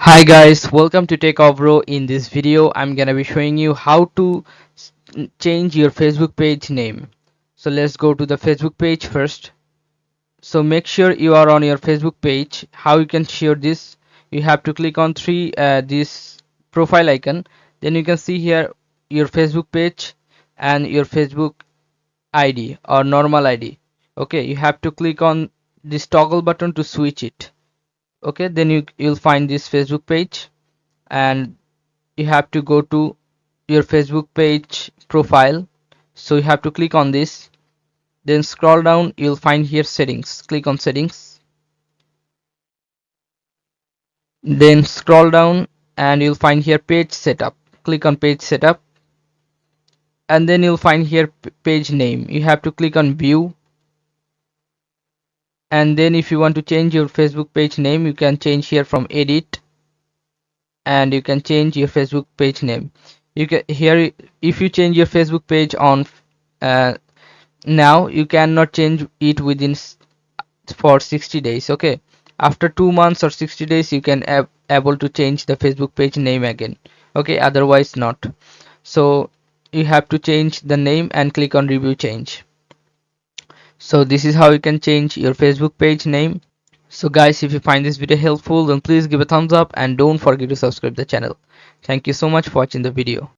Hi guys, welcome to Techavro. In this video, I'm gonna be showing you how to change your Facebook page name. So let's go to the Facebook page first. So make sure you are on your Facebook page. How you can share this? You have to click on this profile icon. Then you can see here your Facebook page and your Facebook ID or normal ID. Okay, you have to click on this toggle button to switch it. Okay, then you'll find this Facebook page and you have to go to your Facebook page profile. So you have to click on this, then scroll down, you'll find here settings. Click on settings, then scroll down and you'll find here page setup. Click on page setup, and then you'll find here page name. You have to click on view, and then if you want to change your Facebook page name, you can change here from edit, and you can change your Facebook page name. You can here, if you change your Facebook page on uh, now, you cannot change it within for 60 days. Okay, after 2 months or 60 days you can able to change the Facebook page name again. Okay, otherwise not. So you have to change the name and click on review change. So this is how you can change your Facebook page name. So guys, if you find this video helpful, then please give a thumbs up and don't forget to subscribe the channel. Thank you so much for watching the video.